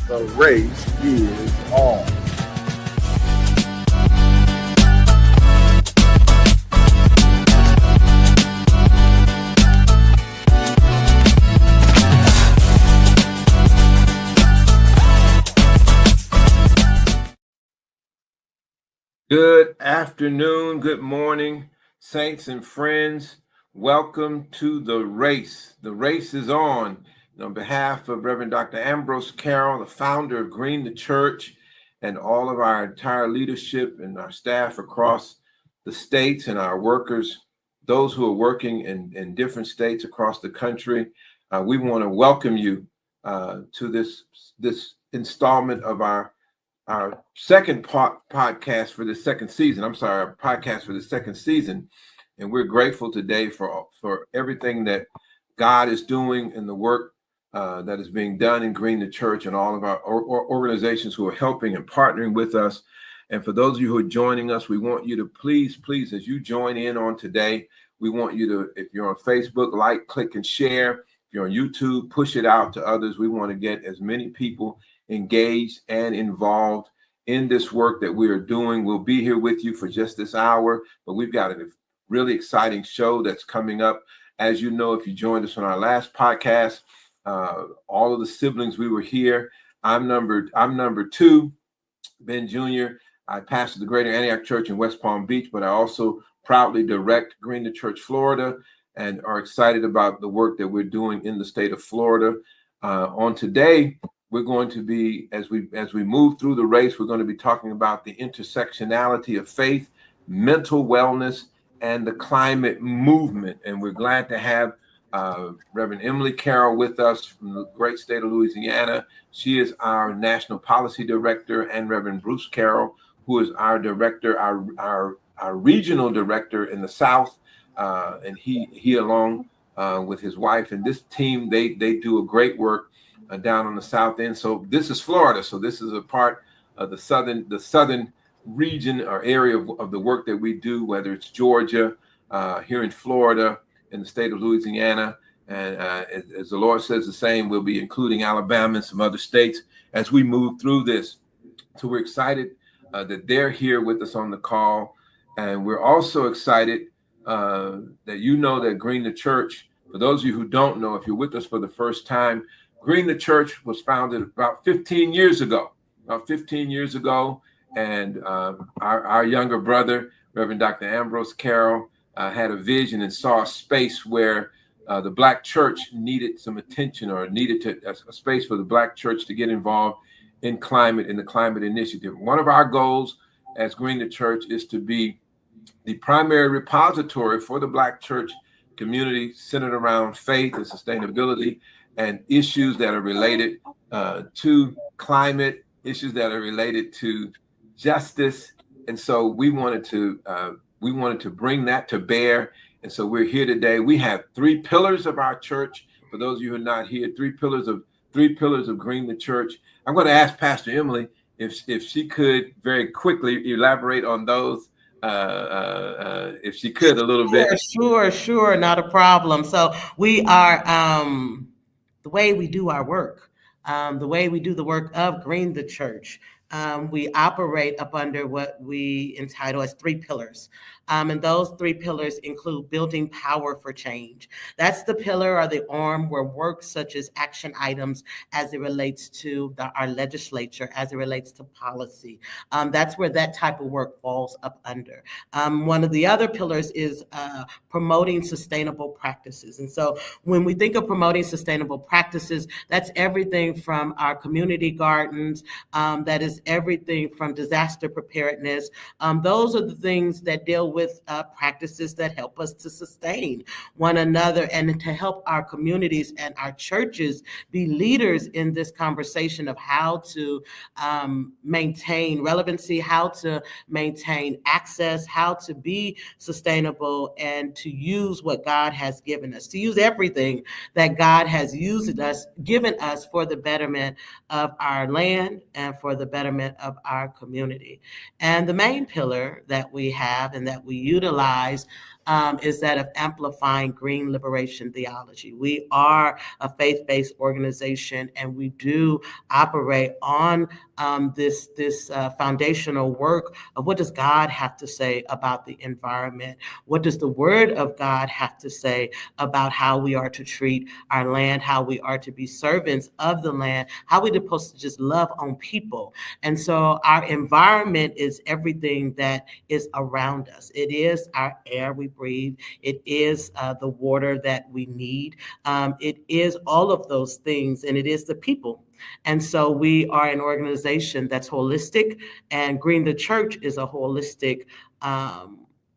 The race is on. Good afternoon, good morning, saints and friends. Welcome to The Race. The race is on. On behalf of Reverend Dr. Ambrose Carroll, the founder of Green the Church, and all of our entire leadership and our staff across the states and our workers, those who are working in different states across the country, we want to welcome you to this installment of our second podcast for the second season. Our podcast for the second season. And we're grateful today for everything that God is doing in the work that is being done in Green the Church and all of our organizations who are helping and partnering with us. And for those of you who are joining us, we want you to please, as you join in on today, we want you to, if you're on Facebook, like, click, and share. If you're on YouTube, push it out to others. We want to get as many people engaged and involved in this work that we are doing. We'll be here with you for just this hour, but we've got a really exciting show that's coming up. As you know, if you joined us on our last podcast, all of the siblings, we were here. I'm number two, Ben Jr. I pastor the Greater Antioch Church in West Palm Beach, but I also proudly direct Green the Church Florida and are excited about the work that we're doing in the state of Florida. On today, we're going to be, as we move through the race, we're going to be talking about the intersectionality of faith, mental wellness, and the climate movement. And we're glad to have Reverend Emily Carroll with us from the great state of Louisiana. She is our National Policy Director, and Reverend Bruce Carroll, who is our director, our regional director in the South. And he along with his wife and this team, they do a great work down on the south end. So this is Florida. So this is a part of the southern region or area of the work that we do, whether it's Georgia, here in Florida, in the state of Louisiana. And as the Lord says the same, we'll be including Alabama and some other states as we move through this. So we're excited that they're here with us on the call. And we're also excited that that Green the Church, for those of you who don't know, if you're with us for the first time, Green the Church was founded about 15 years ago. And our younger brother, Reverend Dr. Ambrose Carroll, had a vision and saw a space where the Black church needed some attention, or needed a space for the Black church to get involved in the climate initiative. One of our goals as Green the Church is to be the primary repository for the Black church community centered around faith and sustainability and issues that are related to climate, issues that are related to justice. And so we wanted to bring that to bear. And so we're here today. We have three pillars of our church. For those of you who are not here, three pillars of Green the Church. I'm going to ask Pastor Emily if she could very quickly elaborate on those, if she could, a little bit. Sure, not a problem. So we are the way we do our work, the way we do the work of Green the Church. We operate up under what we entitle as three pillars. And those three pillars include building power for change. That's the pillar or the arm where work such as action items as it relates to our legislature, as it relates to policy. That's where that type of work falls up under. One of the other pillars is promoting sustainable practices. And so when we think of promoting sustainable practices, that's everything from our community gardens, that is everything from disaster preparedness. Those are the things that deal with practices that help us to sustain one another and to help our communities and our churches be leaders in this conversation of how to maintain relevancy, how to maintain access, how to be sustainable, and to use what God has given us, to use everything that God has given us for the betterment of our land and for the betterment of our community. And the main pillar that we have and that we utilize is that of amplifying green liberation theology. We are a faith-based organization, and we do operate on this foundational work of what does God have to say about the environment? What does the Word of God have to say about how we are to treat our land, how we are to be servants of the land, how we're supposed to just love on people? And so our environment is everything that is around us. It is our air we breathe. It is the water that we need. It is all of those things, and it is the people. And so we are an organization that's holistic, and Green the Church is a holistic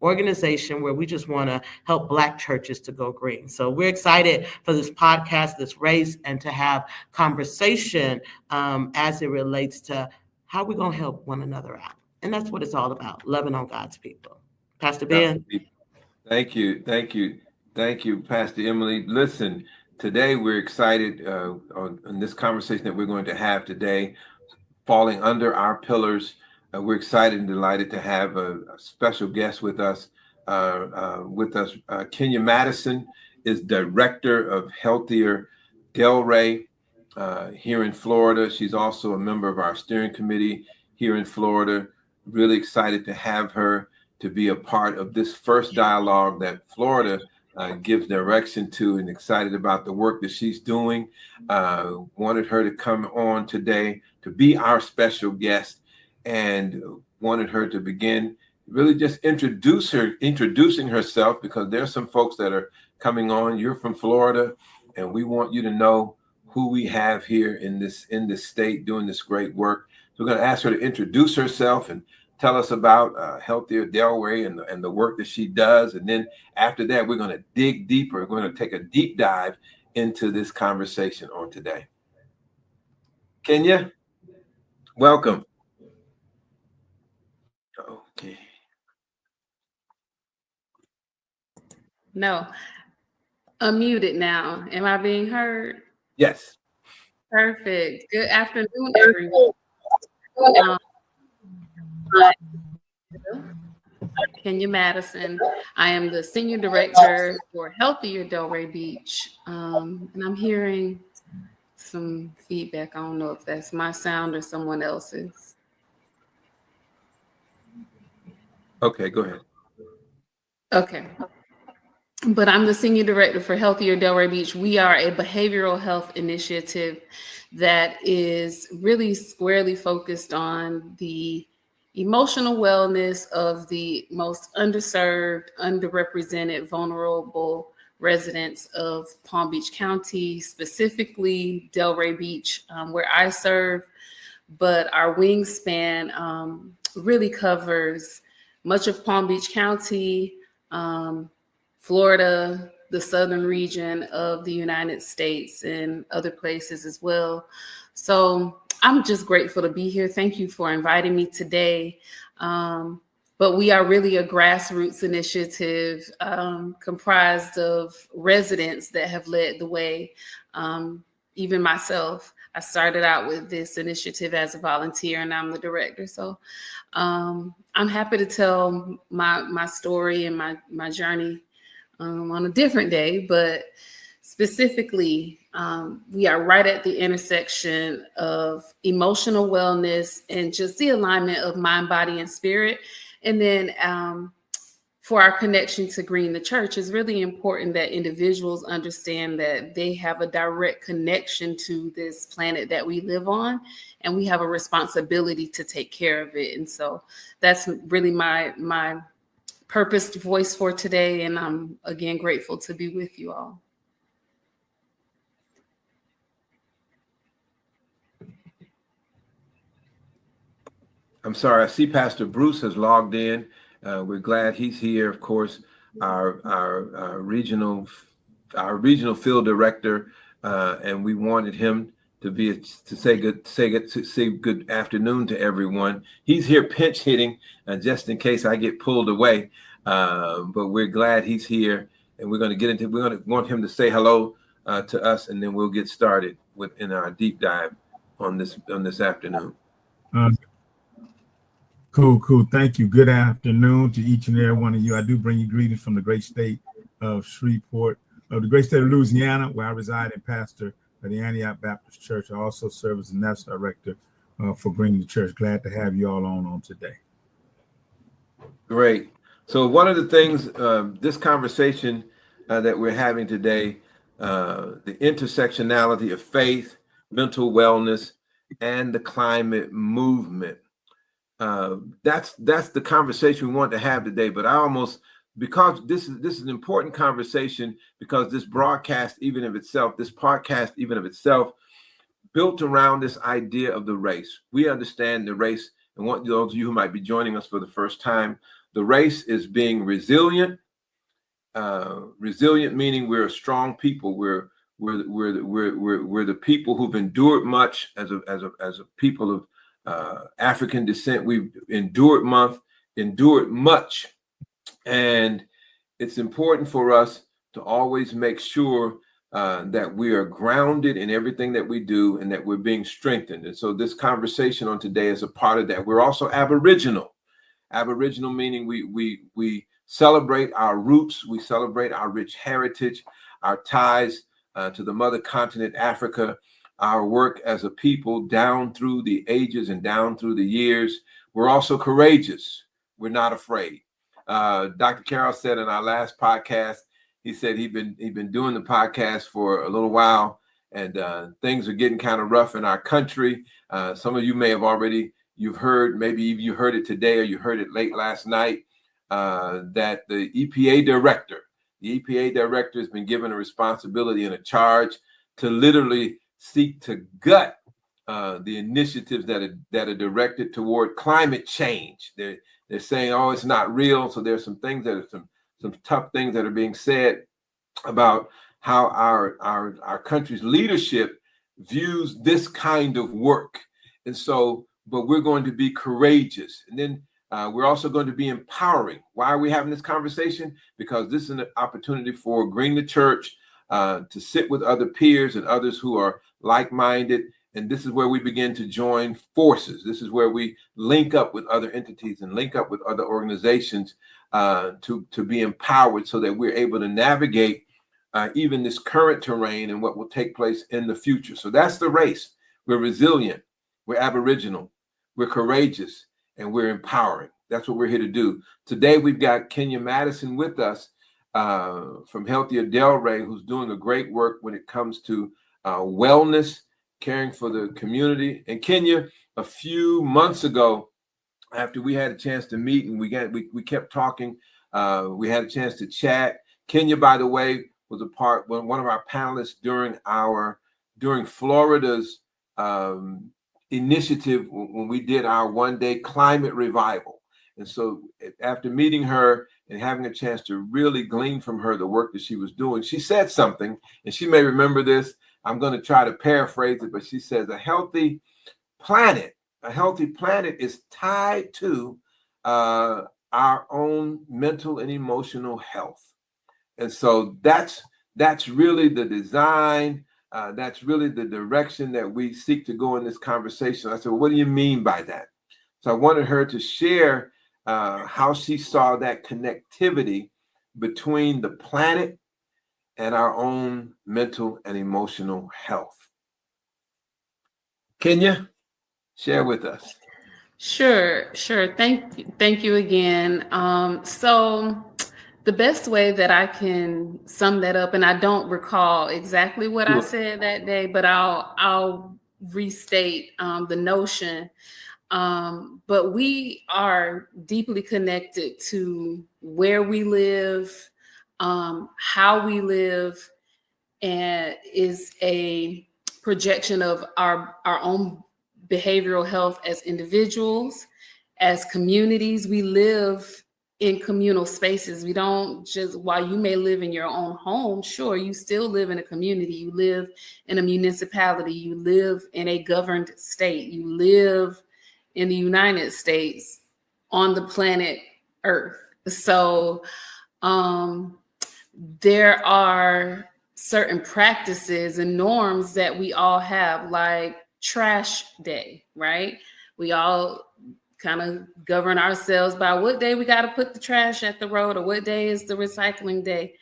organization where we just want to help Black churches to go green. So we're excited for this podcast, this race, and to have conversation as it relates to how we're going to help one another out. And that's what it's all about, loving on God's people. Pastor Ben. Thank you, Pastor Emily. Listen, today we're excited on this conversation that we're going to have today, falling under our pillars. We're excited and delighted to have a special guest with us. Kenya Madison is Director of Healthier Delray here in Florida. She's also a member of our steering committee here in Florida. Really excited to have her to be a part of this first dialogue that Florida gives direction to, and excited about the work that she's doing. Wanted her to come on today to be our special guest, and wanted her to begin really just introducing herself, because there's some folks that are coming on. You're from Florida, and we want you to know who we have here in this state doing this great work. So we're going to ask her to introduce herself and tell us about Healthier Delray and the work that she does. And then after that, we're going to dig deeper. We're going to take a deep dive into this conversation on today. Kenya, welcome. Okay. No, unmuted now. Am I being heard? Yes. Perfect. Good afternoon, everyone. Kenya Madison. I am the Senior Director for Healthier Delray Beach. And I'm hearing some feedback. I don't know if that's my sound or someone else's. Okay, go ahead. Okay. But I'm the Senior Director for Healthier Delray Beach. We are a behavioral health initiative that is really squarely focused on the emotional wellness of the most underserved, underrepresented, vulnerable residents of Palm Beach County, specifically Delray Beach, where I serve. But our wingspan really covers much of Palm Beach County, Florida, the southern region of the United States, and other places as well. So I'm just grateful to be here. Thank you for inviting me today. But we are really a grassroots initiative comprised of residents that have led the way. Even myself, I started out with this initiative as a volunteer, and I'm the director. So I'm happy to tell my story and my journey on a different day, but specifically, we are right at the intersection of emotional wellness and just the alignment of mind, body, and spirit. And then for our connection to Green the Church, it's really important that individuals understand that they have a direct connection to this planet that we live on, and we have a responsibility to take care of it. And so that's really my purposed voice for today. And I'm again grateful to be with you all. I'm sorry, I see Pastor Bruce has logged in. We're glad he's here. Of course, our regional field director, and we wanted him to say good afternoon to everyone. He's here pinch hitting, just in case I get pulled away. But we're glad he's here, and we're going to want him to say hello to us, and then we'll get started in our deep dive on this afternoon. Cool. Thank you. Good afternoon to each and every one of you. I do bring you greetings from the great state of Shreveport, of the great state of Louisiana, where I reside and pastor at the Antioch Baptist Church. I also serve as the national director for Bring the Church. Glad to have you all on today. Great. So one of the things, this conversation that we're having today, the intersectionality of faith, mental wellness, and the climate movement. That's the conversation we want to have today. But because this is an important conversation, because this podcast, this podcast, even of itself, built around this idea of the race. We understand the race, and want those of you who might be joining us for the first time, the race is being resilient. Resilient meaning we're a strong people. We're the people who've endured much as a people of African descent. We've endured much, and it's important for us to always make sure that we are grounded in everything that we do and that we're being strengthened. And so this conversation on today is a part of that. We're also Aboriginal. Aboriginal meaning we celebrate our roots, we celebrate our rich heritage, our ties to the mother continent, Africa, our work as a people down through the ages and down through the years. We're also courageous. We're not afraid. Dr. Carroll said in our last podcast, he said he'd been doing the podcast for a little while, and things are getting kind of rough in our country. Some of you may have already, you've heard, maybe you heard it today or you heard it late last night, that the EPA director has been given a responsibility and a charge to literally seek to gut the initiatives that are directed toward climate change. They're saying, oh, it's not real. So there's some things that are some tough things that are being said about how our country's leadership views this kind of work. And so, but we're going to be courageous. And then we're also going to be empowering. Why are we having this conversation? Because this is an opportunity for Green the Church to sit with other peers and others who are like-minded. And this is where we begin to join forces. This is where we link up with other entities and link up with other organizations to be empowered so that we're able to navigate even this current terrain and what will take place in the future. So that's the race. We're resilient. We're Aboriginal. We're courageous. And we're empowering. That's what we're here to do. Today, we've got Kenya Madison with us from Healthier Delray, who's doing a great work when it comes to wellness, caring for the community. And Kenya, a few months ago, after we had a chance to meet and we kept talking, we had a chance to chat. Kenya, by the way, was one of our panelists during Florida's initiative when we did our one-day climate revival. And so after meeting her and having a chance to really glean from her the work that she was doing, she said something, and she may remember this. I'm going to try to paraphrase it, but she says a healthy planet is tied to our own mental and emotional health. And so that's really the design. That's really the direction that we seek to go in this conversation. I said, well, what do you mean by that? So I wanted her to share how she saw that connectivity between the planet and our own mental and emotional health. Kenya, share with us. Sure. Thank you again. So the best way that I can sum that up, and I don't recall exactly what I said that day, but I'll restate the notion. But we are deeply connected to where we live, how we live, and is a projection of our own behavioral health as individuals, as communities. We live in communal spaces. We don't just, while you may live in your own home, sure, you still live in a community. You live in a municipality. You live in a governed state. You live in the United States on the planet Earth. So there are certain practices and norms that we all have, like trash day, right? We all kind of govern ourselves by what day we got to put the trash at the road or what day is the recycling day.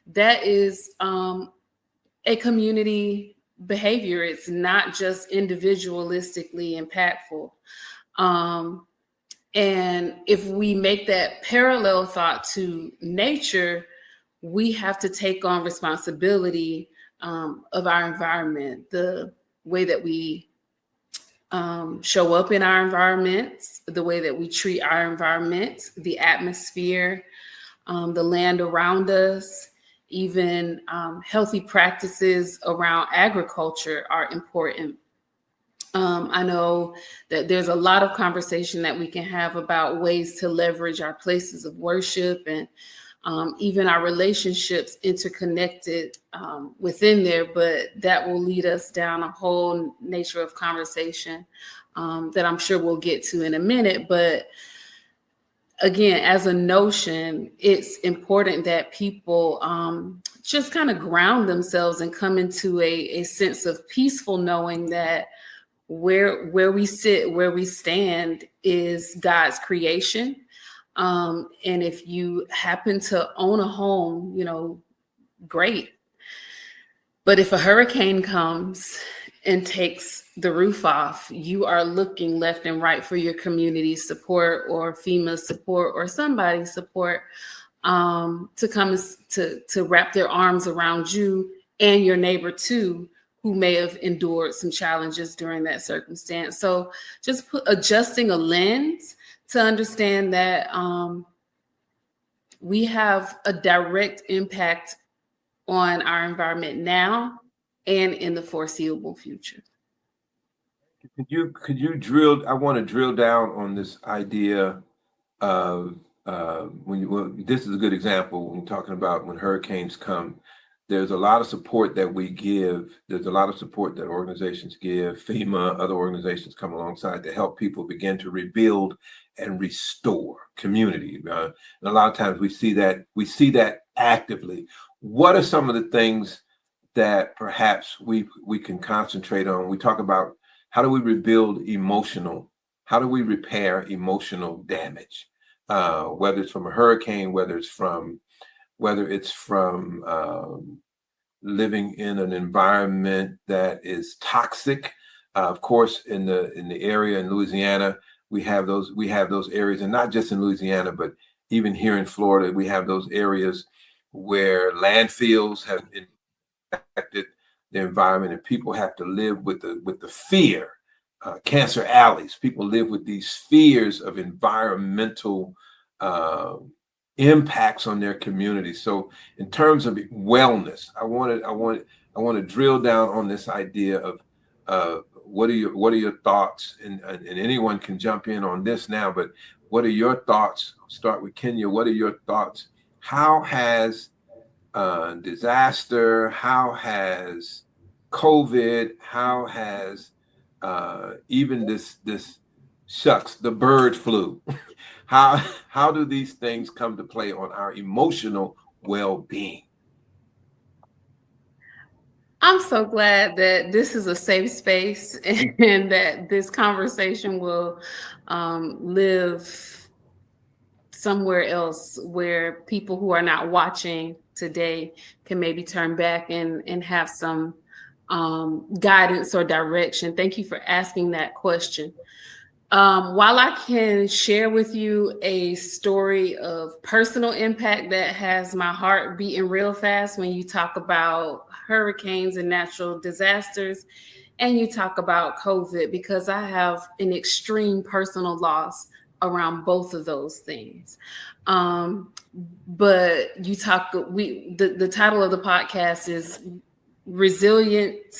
That is a community behavior. It's not just individualistically impactful. And if we make that parallel thought to nature, we have to take on responsibility of our environment, the way that we show up in our environments, the way that we treat our environment, the atmosphere, the land around us, even healthy practices around agriculture are important. I know that there's a lot of conversation that we can have about ways to leverage our places of worship and even our relationships interconnected within there, but that will lead us down a whole nature of conversation that I'm sure we'll get to in a minute. But again, as a notion, it's important that people just kind of ground themselves and come into a sense of peaceful knowing that where we sit, where we stand is God's creation. And if you happen to own a home, you know, great. But if a hurricane comes and takes the roof off, you are looking left and right for your community support or FEMA support or somebody's support to come to wrap their arms around you and your neighbor too, who may have endured some challenges during that circumstance. So just adjusting a lens to understand that we have a direct impact on our environment now and in the foreseeable future. Could you drill? I want to drill down on this idea of this is a good example when you're talking about when hurricanes come. There's a lot of support that we give. There's a lot of support that organizations give. FEMA, other organizations come alongside to help people begin to rebuild and restore community. And a lot of times we see that actively. What are some of the things that perhaps we can concentrate on? We talk about how do we rebuild how do we repair emotional damage, whether it's from a hurricane, whether it's from living in an environment that is toxic. Of course, in the area in Louisiana, we have those areas, and not just in Louisiana, but even here in Florida, we have those areas where landfills have impacted the environment, and people have to live with the fear. Cancer alleys. People live with these fears of environmental impacts on their community. So in terms of wellness, I want to drill down on this idea of what are your thoughts, and anyone can jump in on this now, but what are your thoughts? I'll start with Kenya. What are your thoughts? How has disaster, how has COVID, how has even the bird flu, how do these things come to play on our emotional well-being? I'm so glad that this is a safe space and that this conversation will live somewhere else where people who are not watching today can maybe turn back and have some guidance or direction. Thank you for asking that question. While I can share with you a story of personal impact that has my heart beating real fast when you talk about hurricanes and natural disasters, and you talk about COVID, because I have an extreme personal loss around both of those things. But the title of the podcast is Resilient,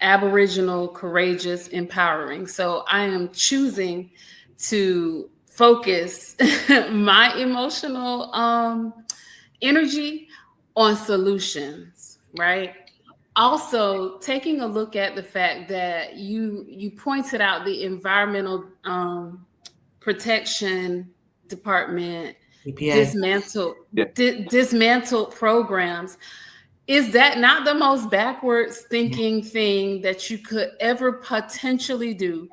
Aboriginal, Courageous, Empowering. So I am choosing to focus my emotional energy on solutions, right? Also, taking a look at the fact that you pointed out the Environmental Protection Department dismantled programs. Is that not the most backwards thinking thing that you could ever potentially do?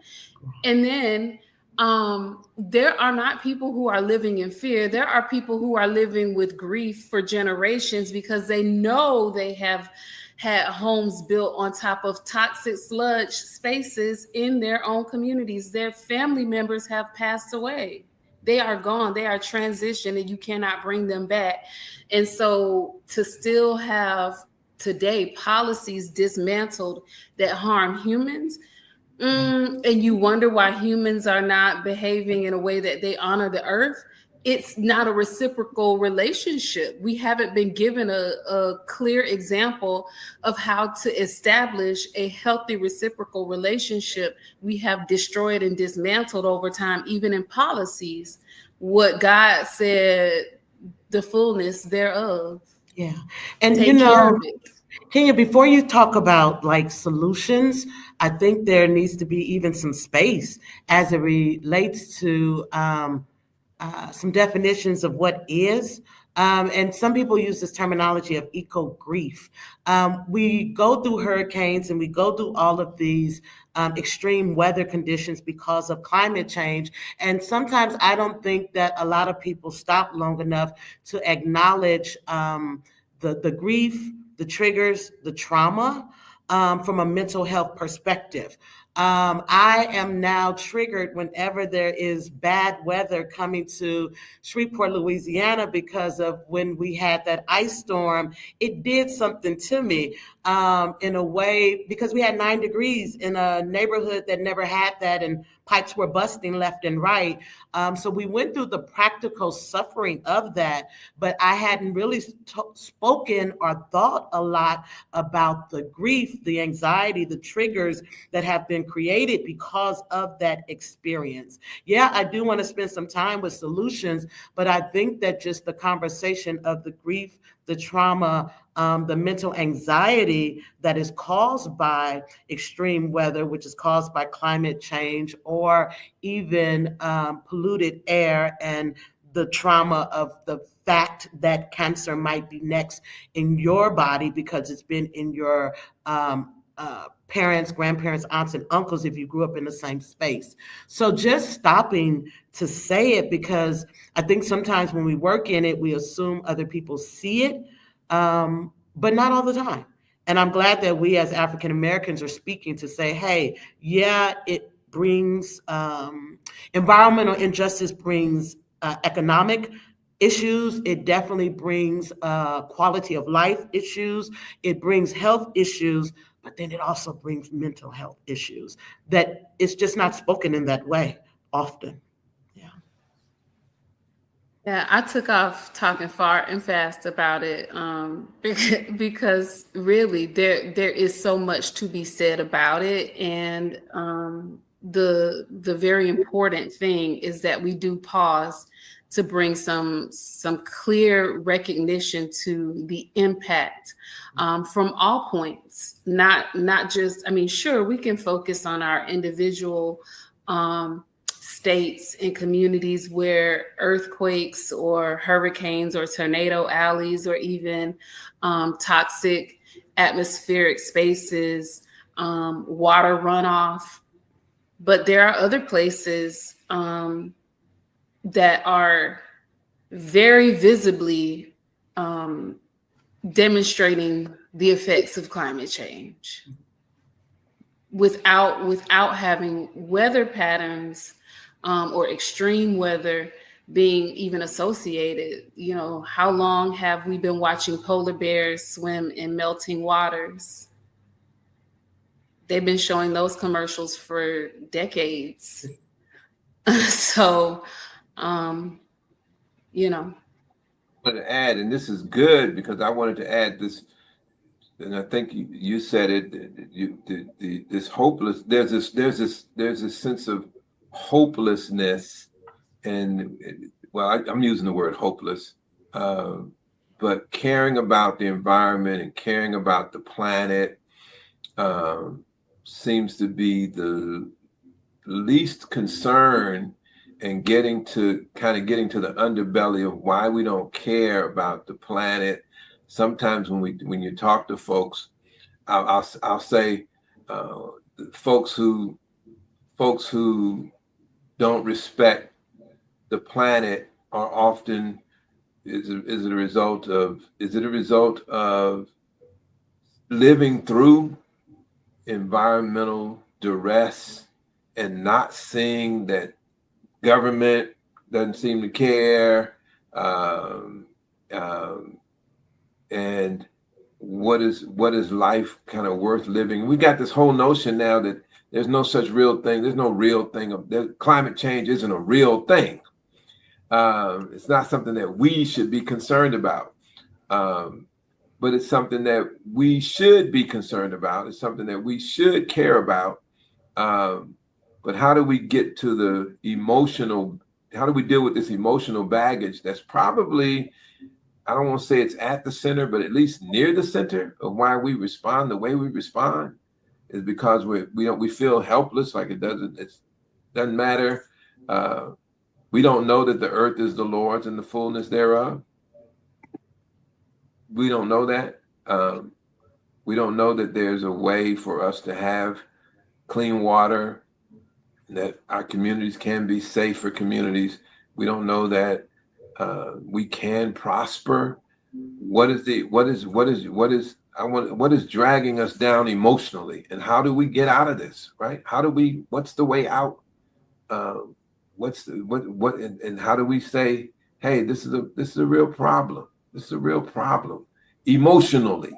And then there are not people who are living in fear. There are people who are living with grief for generations because they know they have had homes built on top of toxic sludge spaces in their own communities. Their family members have passed away. They are gone. They are transitioned, and you cannot bring them back. And so to still have today policies dismantled that harm humans, and you wonder why humans are not behaving in a way that they honor the earth. It's not a reciprocal relationship. We haven't been given a clear example of how to establish a healthy reciprocal relationship. We have destroyed and dismantled over time, even in policies, what God said, the fullness thereof. Yeah. And Take care of it. Kenya, before you talk about like solutions, I think there needs to be even some space as it relates to some definitions of what is. And some people use this terminology of eco grief. We go through hurricanes and we go through all of these extreme weather conditions because of climate change. And sometimes I don't think that a lot of people stop long enough to acknowledge the grief, the triggers, the trauma from a mental health perspective. I am now triggered whenever there is bad weather coming to Shreveport, Louisiana, because of when we had that ice storm. It did something to me in a way, because we had 9 degrees in a neighborhood that never had that, and pipes were busting left and right. So we went through the practical suffering of that, but I hadn't really spoken or thought a lot about the grief, the anxiety, the triggers that have been created because of that experience. Yeah, I do want to spend some time with solutions, but I think that just the conversation of the grief, the trauma, the mental anxiety that is caused by extreme weather, which is caused by climate change, or even polluted air, and the trauma of the fact that cancer might be next in your body because it's been in your parents, grandparents, aunts, and uncles if you grew up in the same space. So just stopping to say it, because I think sometimes when we work in it, we assume other people see it, but not all the time. And I'm glad that we as African Americans are speaking to say, hey, yeah, it brings environmental injustice, brings economic issues. It definitely brings quality of life issues. It brings health issues, but then it also brings mental health issues that it's just not spoken in that way often. Yeah. Yeah, I took off talking far and fast about it because really there is so much to be said about it, and the very important thing is that we do pause to bring some clear recognition to the impact from all points, not just, I mean, sure, we can focus on our individual states and communities where earthquakes or hurricanes or tornado alleys or even toxic atmospheric spaces, water runoff. But there are other places that are very visibly demonstrating the effects of climate change without having weather patterns or extreme weather being even associated. You know, how long have we been watching polar bears swim in melting waters? They've been showing those commercials for decades. So, you know. I wanted to add, and this is good because I wanted to add this, and I think you said it. This hopeless. There's this sense of hopelessness, and well, I'm using the word hopeless, but caring about the environment and caring about the planet seems to be the least concern, and getting to the underbelly of why we don't care about the planet. Sometimes when you talk to folks, I'll say folks who don't respect the planet are often is it a result of living through environmental duress and not seeing that government doesn't seem to care, and what is life kind of worth living? We got this whole notion now that there's no such real thing. There's no real thing of climate change isn't a real thing. It's not something that we should be concerned about. But it's something that we should be concerned about. It's something that we should care about. But how do we get to the emotional? How do we deal with this emotional baggage that's probably, I don't want to say it's at the center, but at least near the center of why we respond the way we respond, is because we feel helpless, like it doesn't matter. We don't know that the earth is the Lord's and the fullness thereof. We don't know that. We don't know that there's a way for us to have clean water, that our communities can be safer communities. We don't know that we can prosper. What is dragging us down emotionally, and how do we get out of this? Right? What's the way out? And how do we say, hey, this is a real problem. This is a real problem emotionally.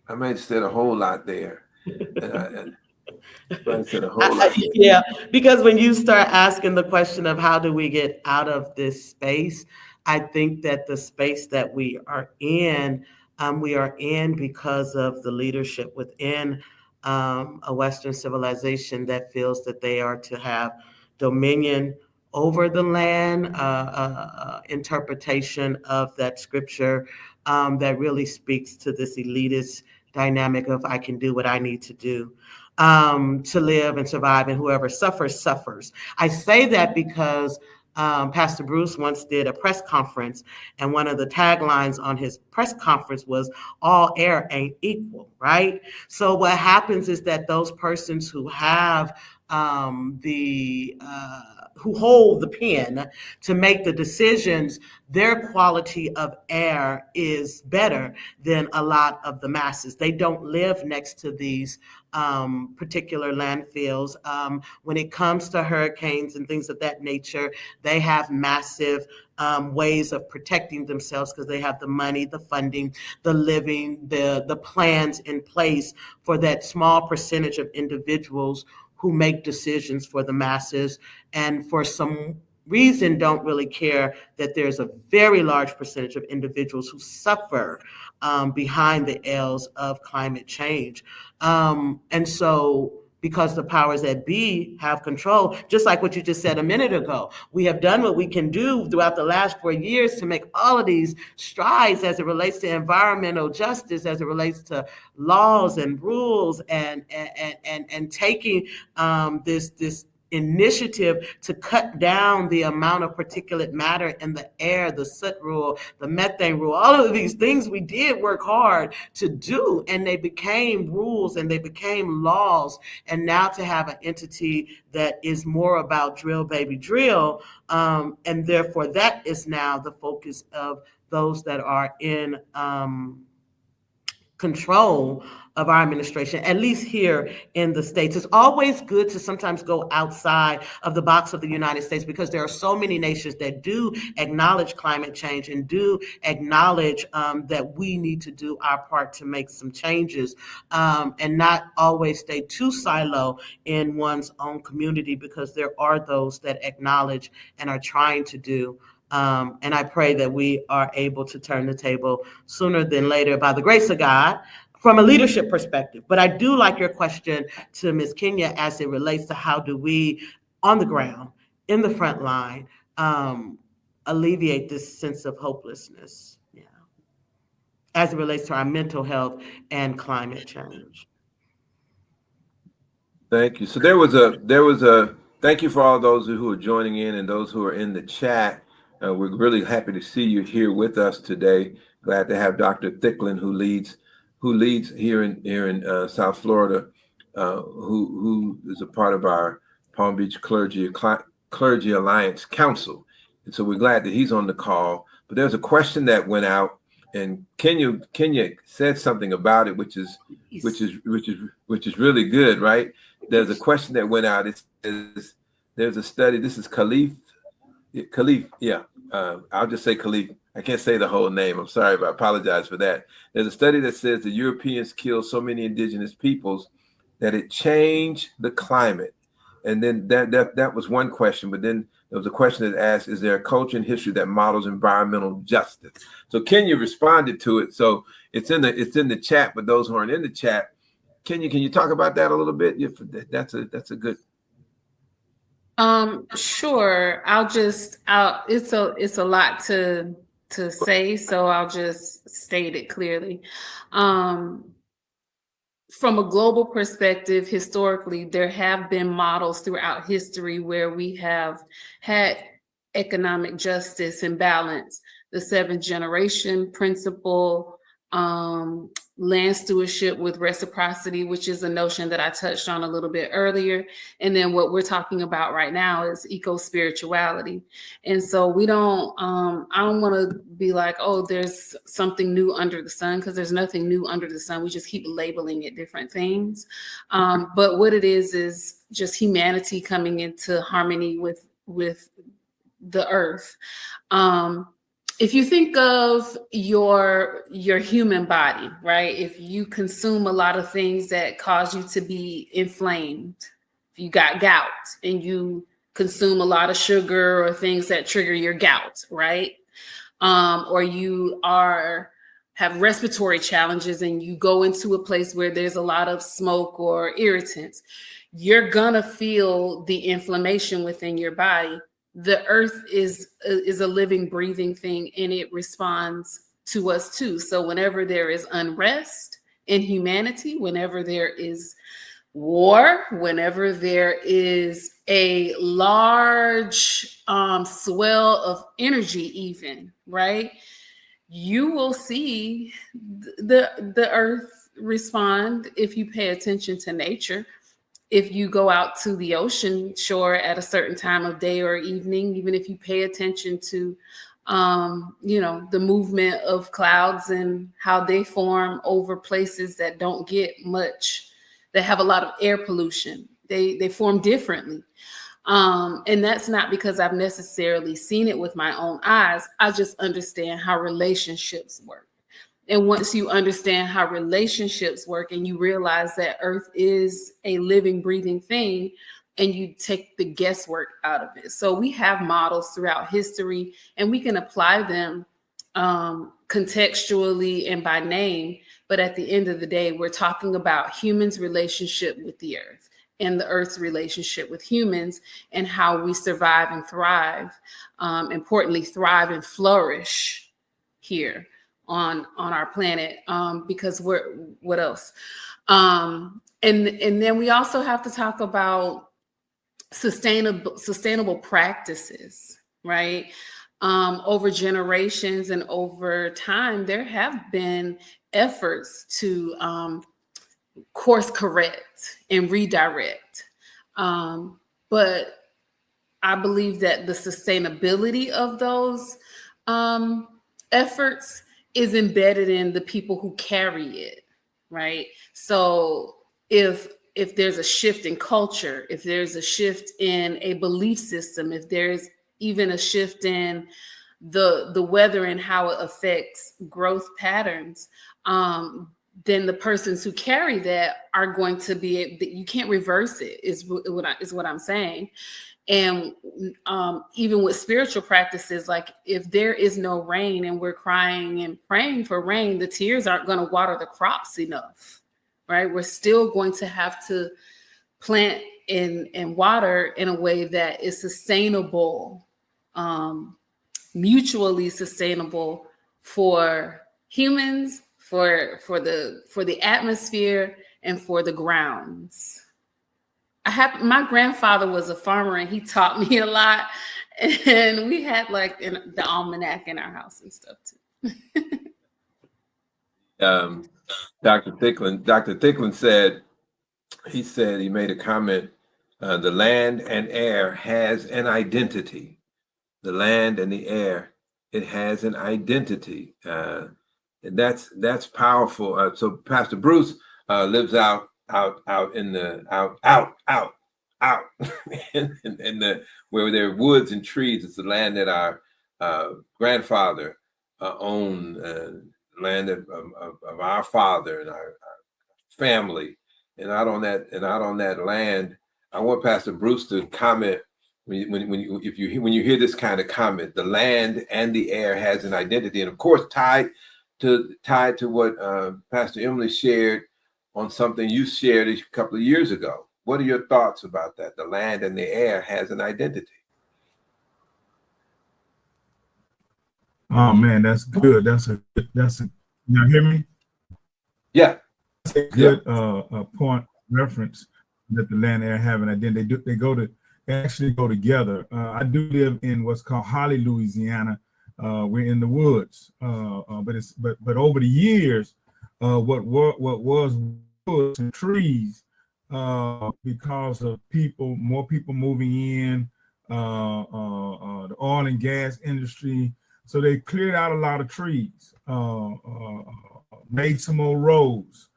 I might have said a whole lot there. I said a whole lot there. Yeah, because when you start asking the question of how do we get out of this space, I think that the space that we are in because of the leadership within a Western civilization that feels that they are to have dominion over the land, interpretation of that scripture that really speaks to this elitist dynamic of I can do what I need to do to live and survive, and whoever suffers, suffers. I say that because Pastor Bruce once did a press conference, and one of the taglines on his press conference was, all air ain't equal, right? So what happens is that those persons who have who hold the pen to make the decisions, their quality of air is better than a lot of the masses. They don't live next to these particular landfills. When it comes to hurricanes and things of that nature, they have massive ways of protecting themselves because they have the money, the funding, the living, the plans in place for that small percentage of individuals who make decisions for the masses, and for some reason don't really care that there's a very large percentage of individuals who suffer behind the ills of climate change. And so because the powers that be have control, just like what you just said a minute ago, we have done what we can do throughout the last 4 years to make all of these strides as it relates to environmental justice, as it relates to laws and rules, and taking this initiative to cut down the amount of particulate matter in the air, the soot rule, the methane rule, all of these things we did work hard to do, and they became rules and they became laws. And now to have an entity that is more about drill, baby, drill, and therefore that is now the focus of those that are in control of our administration, at least here in the States. It's always good to sometimes go outside of the box of the United States, because there are so many nations that do acknowledge climate change and do acknowledge that we need to do our part to make some changes, and not always stay too silo in one's own community, because there are those that acknowledge and are trying to do. And I pray that we are able to turn the table sooner than later by the grace of God from a leadership perspective. But I do like your question to Ms. Kenya as it relates to how do we, on the ground, in the front line, alleviate this sense of hopelessness, as it relates to our mental health and climate change. Thank you. So there was a thank you for all those who are joining in and those who are in the chat. We're really happy to see you here with us today. Glad to have Dr. Thicklin, who leads here in South Florida, who is a part of our Palm Beach Clergy Alliance Council. And so we're glad that he's on the call. But there's a question that went out, and Kenya said something about it, which is really good, right? There's a question that went out. It says there's a study. This is Khalif. Yeah. I'll just say Khalif. I can't say the whole name. I'm sorry, but I apologize for that. There's a study that says the Europeans killed so many indigenous peoples that it changed the climate. And then that was one question. But then there was a question that asked, is there a culture and history that models environmental justice? So Kenya responded to it. So it's in the chat, but those who aren't in the chat, Kenya, can you talk about that a little bit? That's a good. Sure. It's a lot to say, so I'll just state it clearly. From a global perspective, historically, there have been models throughout history where we have had economic justice and balance. The seventh generation principle, land stewardship with reciprocity, which is a notion that I touched on a little bit earlier. And then what we're talking about right now is eco-spirituality. And so we don't, I don't want to be like, oh, there's something new under the sun, because there's nothing new under the sun. We just keep labeling it different things. But what it is just humanity coming into harmony with the earth. If you think of your human body, right? If you consume a lot of things that cause you to be inflamed, if you got gout and you consume a lot of sugar or things that trigger your gout, right? Or you have respiratory challenges and you go into a place where there's a lot of smoke or irritants, you're gonna feel the inflammation within your body. The earth is a living, breathing thing, and it responds to us too. So whenever there is unrest in humanity, whenever there is war, whenever there is a large swell of energy even, right, you will see the earth respond if you pay attention to nature. If you go out to the ocean shore at a certain time of day or evening, even if you pay attention to, the movement of clouds and how they form over places that don't get much, that have a lot of air pollution, they form differently. And that's not because I've necessarily seen it with my own eyes. I just understand how relationships work. And once you understand how relationships work and you realize that Earth is a living, breathing thing, and you take the guesswork out of it. So we have models throughout history, and we can apply them contextually and by name. But at the end of the day, we're talking about humans' relationship with the Earth and the Earth's relationship with humans and how we survive and thrive. Importantly, thrive and flourish here on our planet, because what else? And then we also have to talk about sustainable practices, right? Over generations and over time, there have been efforts to course correct and redirect. But I believe that the sustainability of those efforts is embedded in the people who carry it, right? So if there's a shift in culture, if there's a shift in a belief system, if there's even a shift in the weather and how it affects growth patterns, then the persons who carry that are going to be, you can't reverse it, is what I'm saying. And even with spiritual practices, like if there is no rain and we're crying and praying for rain, the tears aren't going to water the crops enough, right? We're still going to have to plant and water in a way that is sustainable, mutually sustainable for humans, for the atmosphere, and for the grounds. My grandfather was a farmer and he taught me a lot, and we had like the almanac in our house and stuff too. Dr. Thicklin said, he made a comment The land and air has an identity. The land and the air, it has an identity. And that's powerful. So Pastor Bruce lives out in the out in the where there are woods and trees. It's the land that our grandfather owned, land of our father and our family, and out on that land. I want Pastor Bruce to comment when you hear this kind of comment. The land and the air has an identity, and of course tied to what Pastor Emily shared on something you shared a couple of years ago. What are your thoughts about that? The land and the air has an identity. Oh man, that's good. That's a you hear me? Yeah. That's a good point reference that the land and air have an identity. They actually go together. I do live in what's called Holly, Louisiana. We're in the woods, but over the years, what was woods and trees, because of more people moving in, the oil and gas industry, so they cleared out a lot of trees, made some more roads,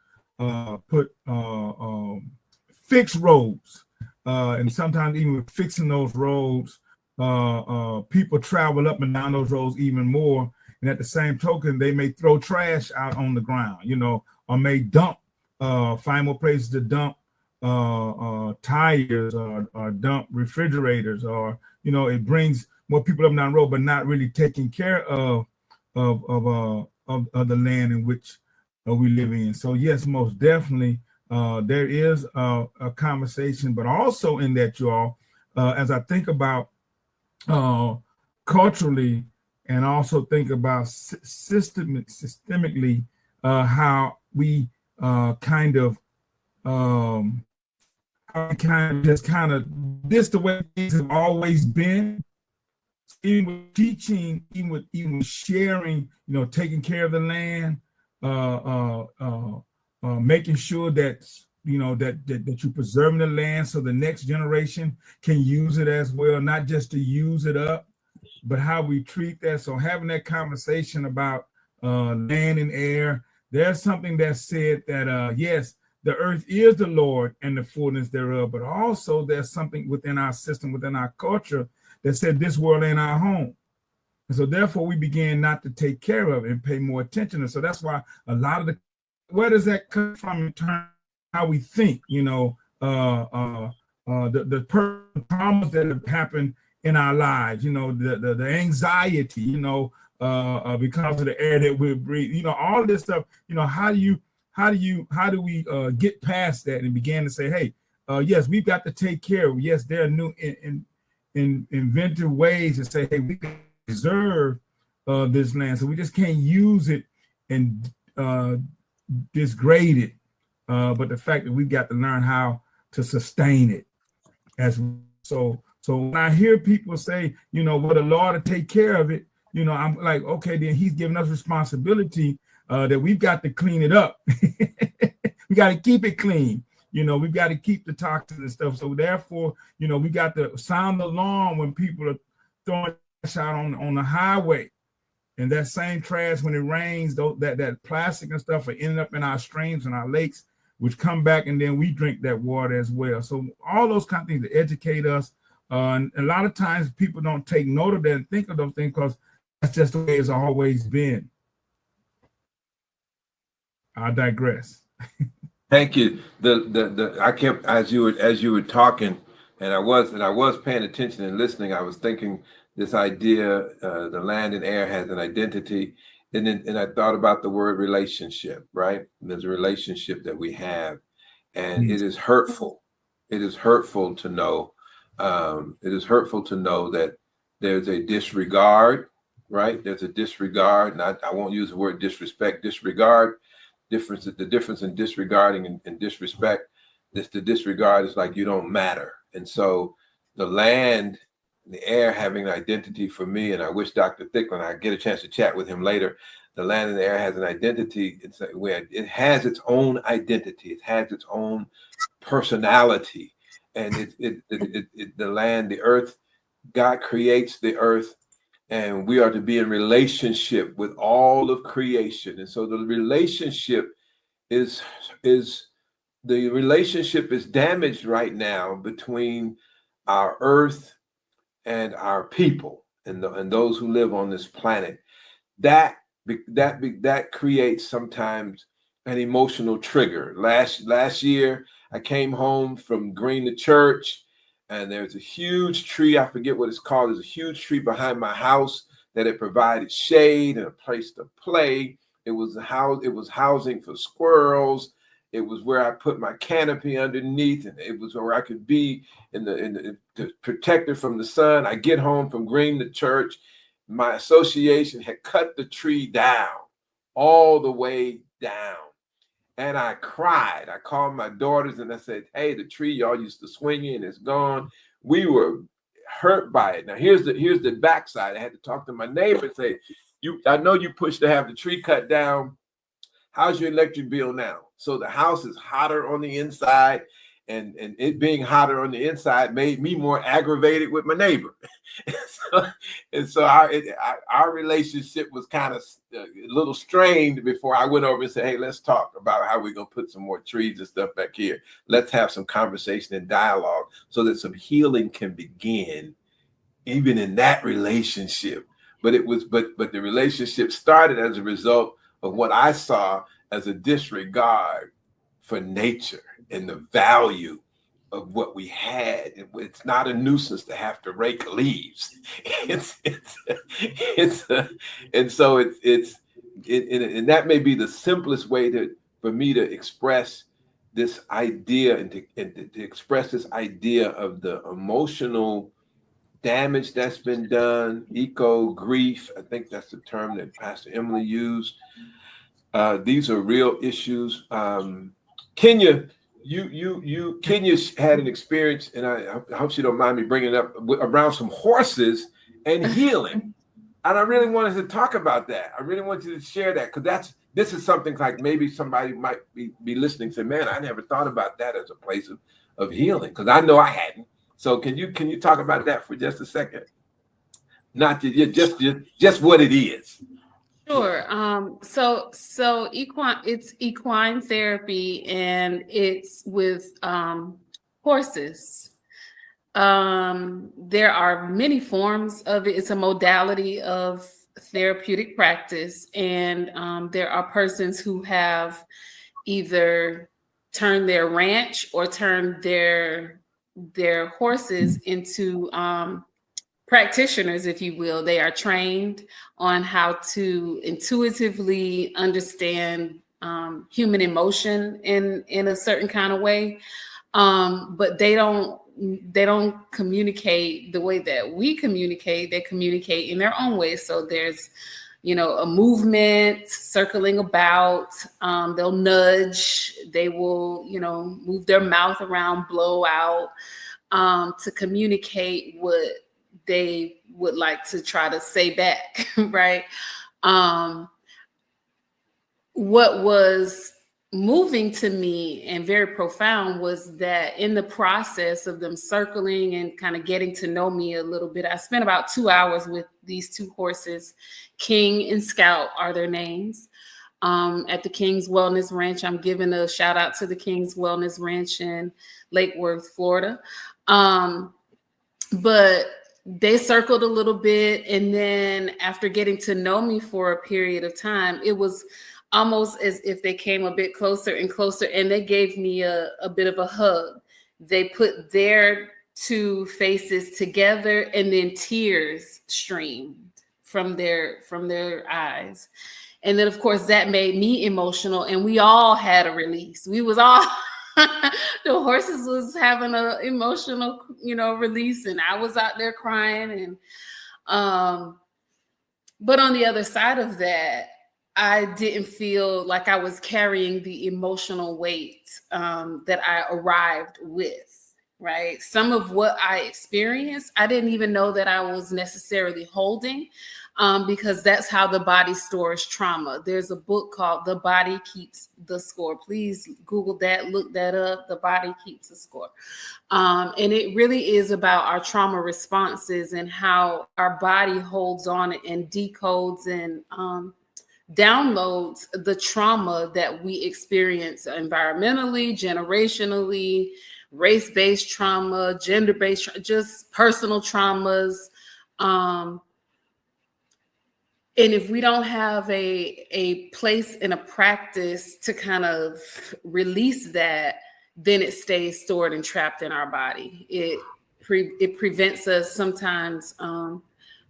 put fixed roads, and sometimes even with fixing those roads, people travel up and down those roads even more. And at the same token, they may throw trash out on the ground, or may dump, find more places to dump tires or dump refrigerators, or it brings more people up and down the road, but not really taking care of the land in which we live in. So yes, most definitely, there is a conversation, but also in that, y'all, as I think about culturally, and also think about systemically, how we kind of this the way things have always been. Even with teaching, even with sharing, taking care of the land, making sure that that you're preserving the land so the next generation can use it as well, not just to use it up, but how we treat that. So having that conversation about land and air, there's something that said that yes, the earth is the Lord and the fullness thereof, but also there's something within our system, within our culture, that said this world ain't our home. And so therefore we began not to take care of it and pay more attention. And so that's why a lot of where does that come from in terms of how we think, the problems that have happened in our lives, the anxiety, because of the air that we breathe, all this stuff, how do we get past that and begin to say, hey, yes, we've got to take care of, yes, there are new inventive ways to say, hey, we can preserve this land, so we just can't use it and disgrade it, but the fact that we've got to learn how to sustain it. So when I hear people say, well, the Lord to take care of it, I'm like, okay, then he's giving us responsibility, that we've got to clean it up. We got to keep it clean. We've got to keep the toxins and stuff. So therefore, we got to sound the alarm when people are throwing trash out on the highway. And that same trash, when it rains, that plastic and stuff are ending up in our streams and our lakes, which come back, and then we drink that water as well. So all those kind of things to educate us. And a lot of times people don't take note of that and think of those things because that's just the way it's always been. I digress. Thank you. I kept, as you were talking, and I was paying attention and listening. I was thinking this idea, the land and air has an identity, and I thought about the word relationship. Right? There's a relationship that we have, and it is hurtful. It is hurtful to know. It is hurtful to know that there's a disregard. Right? There's a disregard, and I won't use the word disrespect. Disregard. The difference in disregarding and disrespect. The disregard is like you don't matter. And so the land, the air having an identity for me, and I wish Dr. Thicklin, I get a chance to chat with him later. The land and the air has an identity. It's where it has its own identity. It has its own personality. and the land, the earth. God creates the earth, and we are to be in relationship with all of creation. And so the relationship is damaged right now between our earth and our people and those who live on this planet. That creates sometimes an emotional trigger. Last year, I came home from Green the Church, and there's a huge tree. I forget what it's called. There's a huge tree behind my house that it provided shade and a place to play. It was housing for squirrels. It was where I put my canopy underneath, and it was where I could be to protect it from the sun. I get home from Green the Church. My association had cut the tree down, all the way down. And I cried. I called my daughters and I said, hey, the tree y'all used to swing in is gone. We were hurt by it. Now here's the backside. I had to talk to my neighbor and say, I know you pushed to have the tree cut down. How's your electric bill now? So the house is hotter on the inside, and it being hotter on the inside made me more aggravated with my neighbor. so our relationship was kind of a little strained before I went over and said, hey, let's talk about how we're going to put some more trees and stuff back here. Let's have some conversation and dialogue so that some healing can begin even in that relationship. But the relationship started as a result of what I saw as a disregard for nature and the value of what we had. It's not a nuisance to have to rake leaves. And that may be the simplest way for me to express this idea and to express this idea of the emotional damage that's been done, eco grief. I think that's the term that Pastor Emily used. These are real issues. Kenya, Kenya had an experience, and I hope she don't mind me bringing it up, around some horses and healing. And I really wanted to talk about that. I really want you to share that, because this is something like maybe somebody might be listening and say, man, I never thought about that as a place of healing, because I know I hadn't. So can you talk about that for just a second? Not just what it is. Sure. So it's equine therapy, and it's with horses. There are many forms of it. It's a modality of therapeutic practice, and there are persons who have either turned their ranch or turned their horses into practitioners, if you will. They are trained on how to intuitively understand human emotion in a certain kind of way, but they don't communicate the way that we communicate. They communicate in their own way. So there's a movement, circling about, they'll nudge, they will move their mouth around, blow out, to communicate what they would like to try to say back, right? What was moving to me and very profound was that in the process of them circling and kind of getting to know me a little bit, I spent about 2 hours with these two horses. King and Scout are their names. At the King's Wellness Ranch. I'm giving a shout out to the King's Wellness Ranch in Lake Worth, Florida. But they circled a little bit, and then after getting to know me for a period of time, it was almost as if they came a bit closer and closer, and they gave me a bit of a hug. They put their two faces together, and then tears streamed from their eyes. And then, of course, that made me emotional, and we all had a release. We was all the horses was having an emotional, release, and I was out there crying. And but on the other side of that, I didn't feel like I was carrying the emotional weight that I arrived with, right? Some of what I experienced, I didn't even know that I was necessarily holding. because that's how the body stores trauma. There's a book called The Body Keeps the Score. Please Google that, look that up. The Body Keeps the Score. And it really is about our trauma responses and how our body holds on and decodes and downloads the trauma that we experience environmentally, generationally, race-based trauma, gender-based, just personal traumas. And if we don't have a place and a practice to kind of release that, then it stays stored and trapped in our body. It prevents us sometimes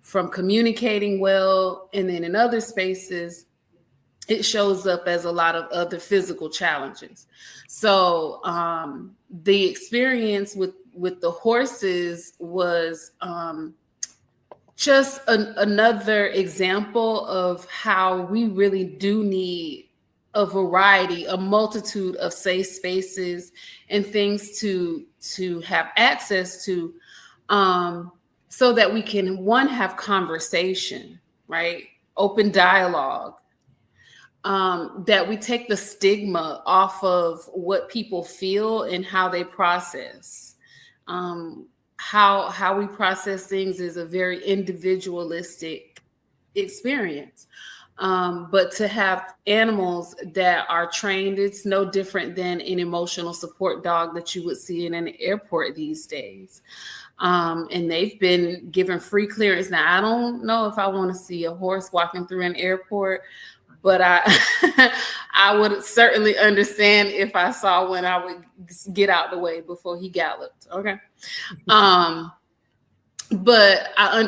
from communicating well. And then in other spaces, it shows up as a lot of other physical challenges. So the experience with the horses was just another example of how we really do need a variety, a multitude of safe spaces and things to have access to, so that we can, one, have conversation, right? Open dialogue, that we take the stigma off of what people feel and how they process. How we process things is a very individualistic experience. But to have animals that are trained, it's no different than an emotional support dog that you would see in an airport these days. And they've been given free clearance. Now, I don't know if I want to see a horse walking through an airport, but I would certainly understand if I saw one, I would get out the way before he galloped. Okay. But I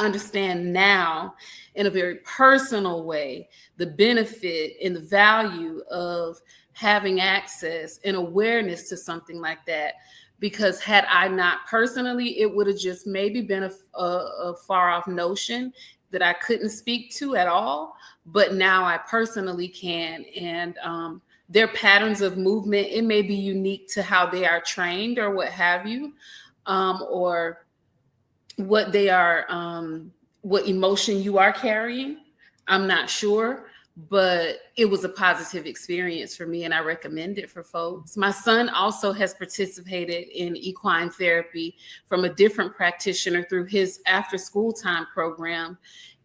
understand now in a very personal way, the benefit and the value of having access and awareness to something like that. Because had I not personally, it would have just maybe been a far off notion that I couldn't speak to at all. But now I personally can. And their patterns of movement, it may be unique to how they are trained or what have you, or what they are, what emotion you are carrying. I'm not sure, but it was a positive experience for me and I recommend it for folks. My son also has participated in equine therapy from a different practitioner through his after school time program.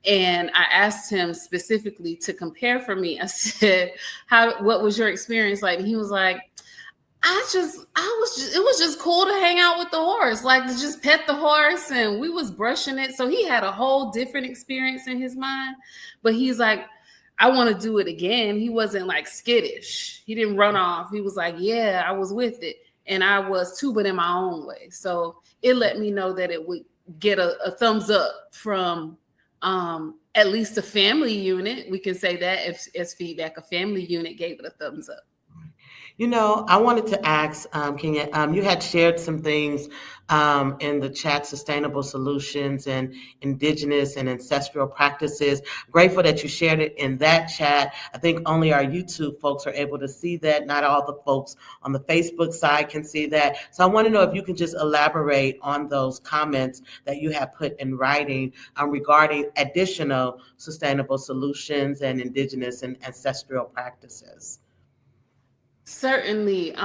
And I asked him specifically to compare for me. I said, what was your experience like? And he was like, it was just cool to hang out with the horse, like to just pet the horse, and we was brushing it. So he had a whole different experience in his mind, but he's like, I want to do it again. He wasn't like skittish. He didn't run off. He was like, yeah, I was with it. And I was too, but in my own way. So it let me know that it would get a thumbs up from at least a family unit. We can say that as feedback, a family unit gave it a thumbs up. You know, I wanted to ask, Kenya, you had shared some things in the chat, sustainable solutions and indigenous and ancestral practices. Grateful that you shared it in that chat. I think only our YouTube folks are able to see that. Not all the folks on the Facebook side can see that. So I want to know if you can just elaborate on those comments that you have put in writing regarding additional sustainable solutions and indigenous and ancestral practices. Certainly.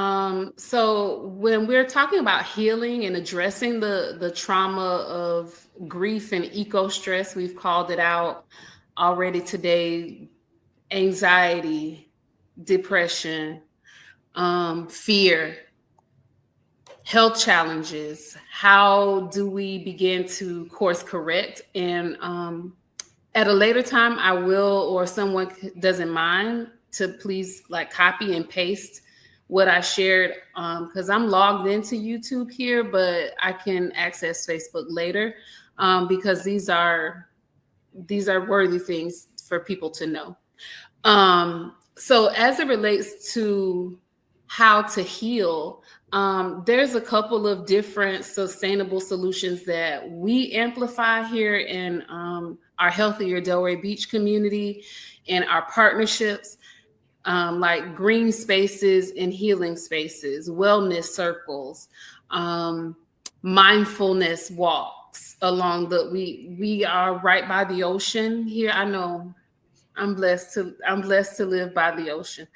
So when we're talking about healing and addressing the trauma of grief and eco stress, we've called it out already today: anxiety, depression, fear, health challenges. How do we begin to course correct? And at a later time, I will, or someone doesn't mind, to please like copy and paste what I shared, because I'm logged into YouTube here, but I can access Facebook later, because these are worthy things for people to know. So as it relates to how to heal, there's a couple of different sustainable solutions that we amplify here in our Healthier Delray Beach community and our partnerships. Like green spaces and healing spaces, wellness circles, mindfulness walks, walks along we are right by the ocean here. I know I'm blessed to live by the ocean.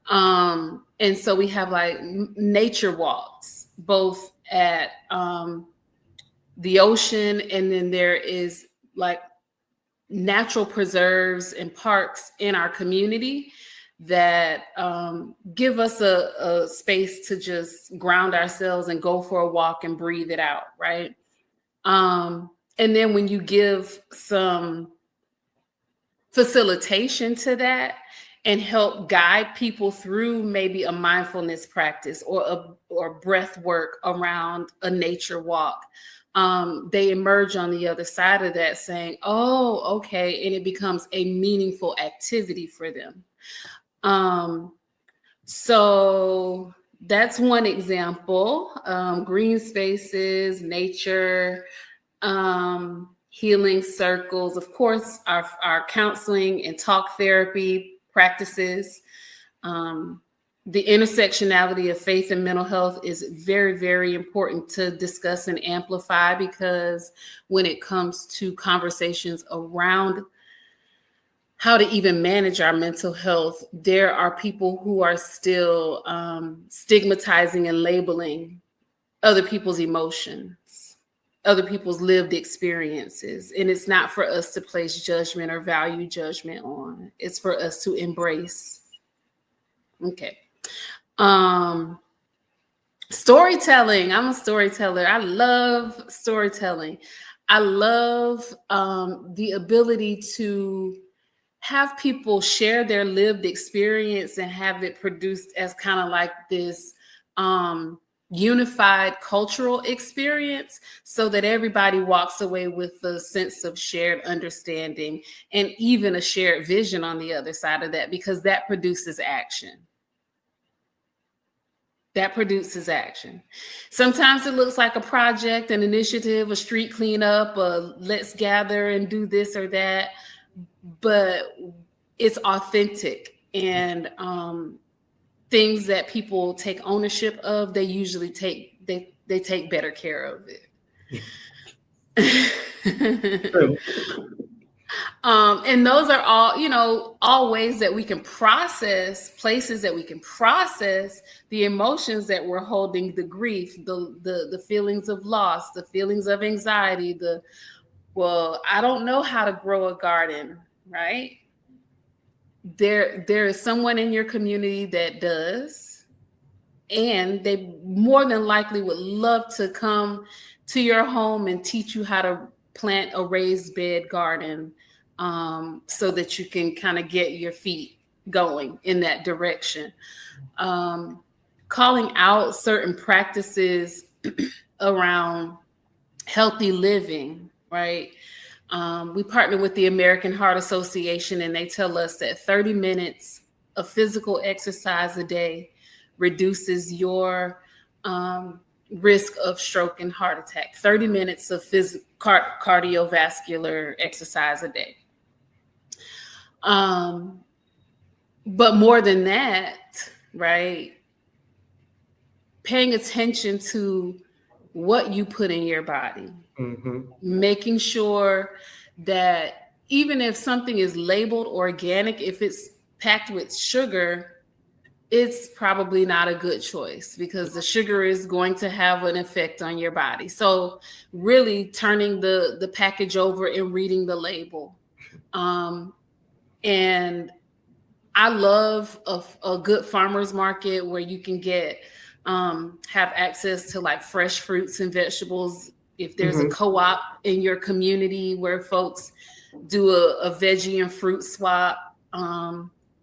And so we have like nature walks, both at the ocean, and then there is like natural preserves and parks in our community that give us a space to just ground ourselves and go for a walk and breathe it out, right? And then when you give some facilitation to that and help guide people through maybe a mindfulness practice or breath work around a nature walk, they emerge on the other side of that saying, oh, okay, and it becomes a meaningful activity for them. So that's one example. Green spaces, nature, healing circles, of course, our counseling and talk therapy practices. The intersectionality of faith and mental health is very, very important to discuss and amplify, because when it comes to conversations around how to even manage our mental health, there are people who are still stigmatizing and labeling other people's emotions, other people's lived experiences. And it's not for us to place judgment or value judgment on. It's for us to embrace. Okay. Storytelling. I'm a storyteller. I love storytelling. I love the ability to have people share their lived experience and have it produced as kind of like this unified cultural experience, so that everybody walks away with a sense of shared understanding and even a shared vision on the other side of that, because that produces action. That produces action. Sometimes it looks like a project, an initiative, a street cleanup, a let's gather and do this or that, but it's authentic, and things that people take ownership of, they usually take better care of it. And those are all ways that we can process, places that we can process the emotions that we're holding, the grief, the feelings of loss, the feelings of anxiety, I don't know how to grow a garden, right? There is someone in your community that does, and they more than likely would love to come to your home and teach you how to plant a raised bed garden, so that you can kind of get your feet going in that direction. Calling out certain practices around healthy living, right? We partner with the American Heart Association, and they tell us that 30 minutes of physical exercise a day reduces your risk of stroke and heart attack. 30 minutes of cardiovascular exercise a day. But more than that, right? Paying attention to what you put in your body. Mm-hmm. Making sure that even if something is labeled organic, if it's packed with sugar, it's probably not a good choice, because the sugar is going to have an effect on your body. So really turning the package over and reading the label. And I love a good farmer's market where you can have access to like fresh fruits and vegetables. If there's a co-op in your community where folks do a veggie and fruit swap,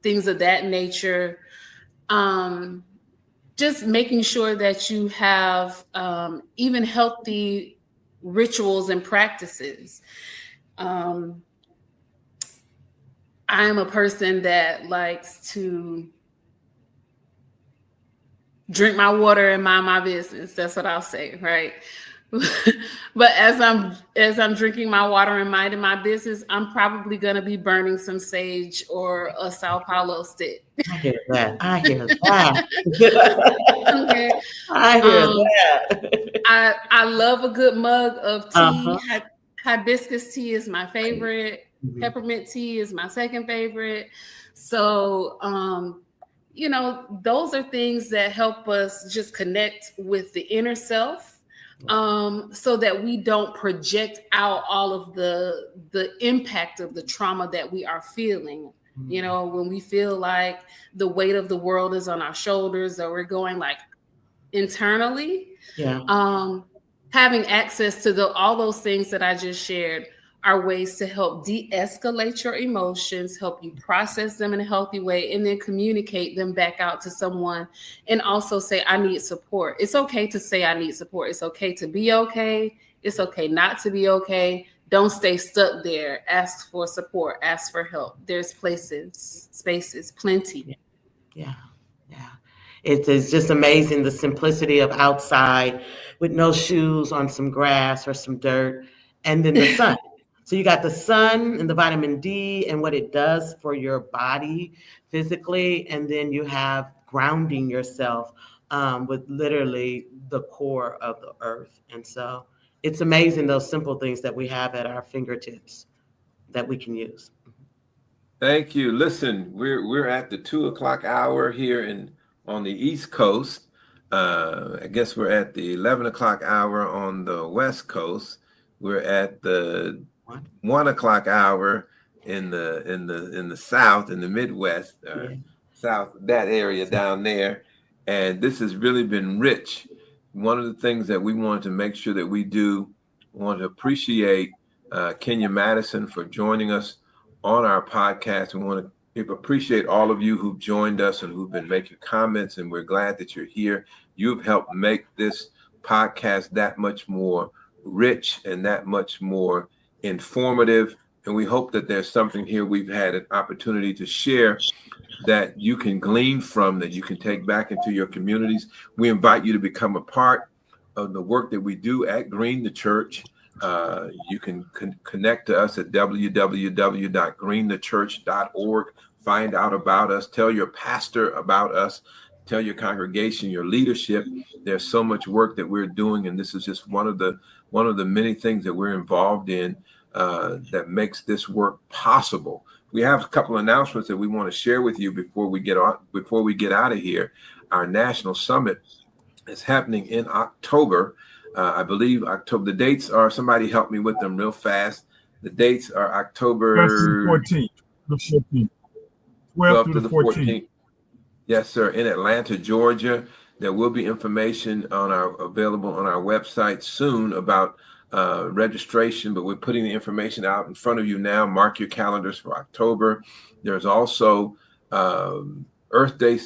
things of that nature. Just making sure that you have even healthy rituals and practices. I'm a person that likes to drink my water and mind my business. That's what I'll say, right? But as I'm drinking my water and minding my business, I'm probably gonna be burning some sage or a Sao Paulo stick. I hear that. I hear that. Okay. I hear Um, that. I love a good mug of tea. Uh-huh. Hibiscus tea is my favorite. Mhm. Peppermint tea is my second favorite. So, those are things that help us just connect with the inner self, so that we don't project out all of the impact of the trauma that we are feeling. When we feel like the weight of the world is on our shoulders, or we're going like internally, Yeah. having access to all those things that I just shared are ways to help de-escalate your emotions, help you process them in a healthy way, and then communicate them back out to someone. And also say, I need support. It's okay to say I need support. It's okay to be okay. It's okay not to be okay. Don't stay stuck there. Ask for support. Ask for help. There's spaces, plenty. Yeah. Yeah. It's just amazing, the simplicity of outside with no shoes on some grass or some dirt, and then the sun. So you got the sun and the vitamin D and what it does for your body physically, and then you have grounding yourself with literally the core of the earth. And so it's amazing, those simple things that we have at our fingertips that we can use. Thank you. Listen, we're at the 2 o'clock hour here on the East Coast. I guess we're at the 11 o'clock hour on the West Coast. We're at the 1 o'clock hour in the South, in the Midwest, South, that area down there. And this has really been rich. One of the things that we want to make sure that we do, we want to appreciate Kenya Madison for joining us on our podcast. We want to appreciate all of you who've joined us and who've been making comments, and we're glad that you're here. You've helped make this podcast that much more rich and that much more informative. And we hope that there's something here we've had an opportunity to share that you can glean from, that you can take back into your communities. We invite you to become a part of the work that we do at Green the Church. You can connect to us at www.greenthechurch.org. Find out about us. Tell your pastor about us. Tell your congregation, your leadership. There's so much work that we're doing, and this is just one of the many things that we're involved in that makes this work possible. We have a couple of announcements that we want to share with you before we get out of here. Our national summit is happening in October. I believe October. The dates are, somebody help me with them real fast. The dates are October 14th, 12th through the 14th. Yes, sir. In Atlanta, Georgia. There will be information available on our website soon about registration, but we're putting the information out in front of you now. Mark your calendars for October. There's also Earth Day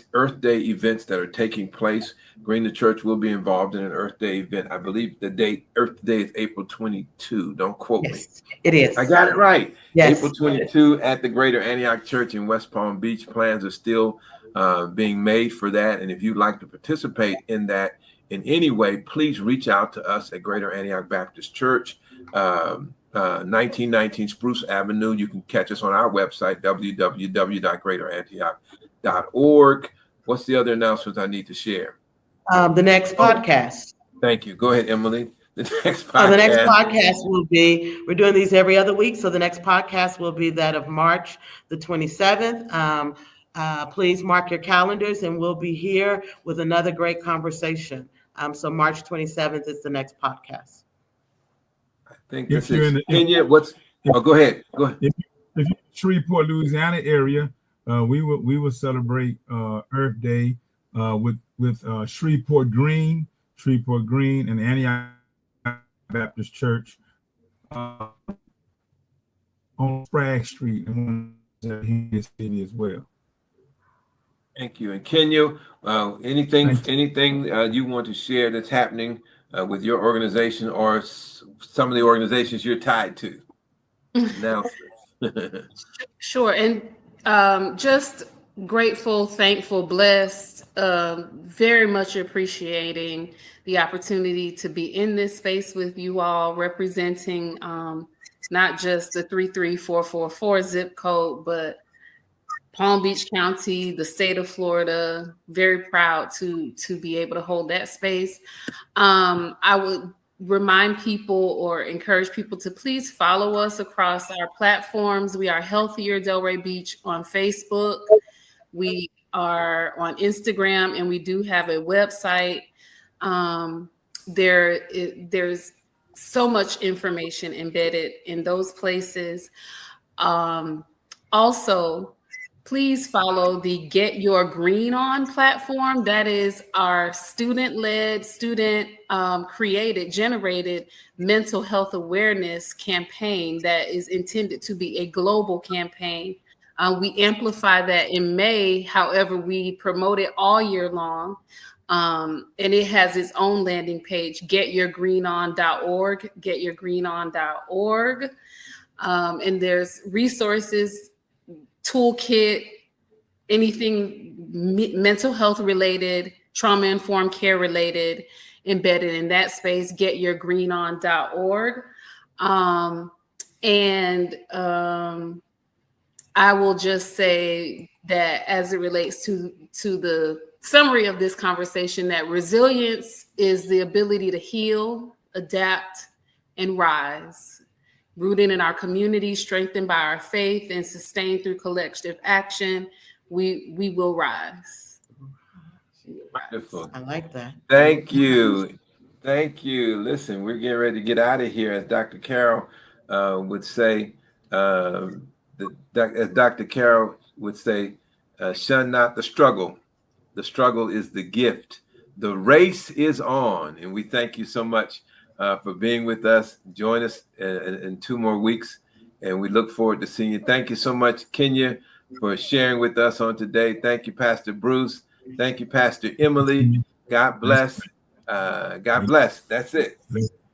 events that are taking place. Green the Church will be involved in an Earth Day event. I believe the date, Earth Day, is April 22. Don't quote me. It is. I got it right. Yes. April 22 at the Greater Antioch Church in West Palm Beach. Plans are still being made for that. And if you'd like to participate in that in any way, please reach out to us at Greater Antioch Baptist Church, 1919 Spruce Avenue. You can catch us on our website, www.greaterantioch.org. What's the other announcements I need to share? The next podcast. Thank you. Go ahead, Emily. The next podcast. The next podcast will be, we're doing these every other week. So the next podcast will be that of March the 27th. Please mark your calendars, and we'll be here with another great conversation. So March 27th is the next podcast. I think this is Kenya. Go ahead. Go ahead. If you're in the Shreveport, Louisiana area, we will celebrate Earth Day with Shreveport Green, and Antioch Baptist Church on Sprague Street in the city as well. Thank you. And Kenya, anything you want to share that's happening with your organization or some of the organizations you're tied to? Now, Sure. And just Grateful, thankful, blessed, very much appreciating the opportunity to be in this space with you all, representing not just the 33444 zip code, but Palm Beach County, the state of Florida. Very proud to be able to hold that space. I would remind people or encourage people to please follow us across our platforms. We are Healthier Delray Beach on Facebook. We are on Instagram, and we do have a website. There's so much information embedded in those places. Also, please follow the Get Your Green On platform. That is our student-led, student-created, generated mental health awareness campaign that is intended to be a global campaign. We amplify that in May. However, we promote it all year long. And it has its own landing page, getyourgreenon.org, getyourgreenon.org. And there's resources, toolkit, anything mental health related, trauma informed care related, embedded in that space, getyourgreenon.org. I will just say that as it relates to the summary of this conversation, that resilience is the ability to heal, adapt, and rise, rooted in our community, strengthened by our faith, and sustained through collective action. We will rise. Wonderful. I like that. Thank you. Thank you. Listen, we're getting ready to get out of here, as Dr. Carroll would say. As Dr. Carroll would say, shun not the struggle. The struggle is the gift. The race is on. And we thank you so much for being with us. Join us in 2 more weeks, and we look forward to seeing you. Thank you so much, Kenya, for sharing with us on today. Thank you, Pastor Bruce. Thank you, Pastor Emily. God bless. God bless. That's it.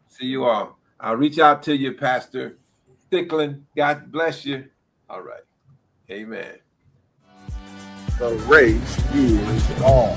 See you all. I'll reach out to you, Pastor Thicklin. God bless you. All right. Amen. The race is on.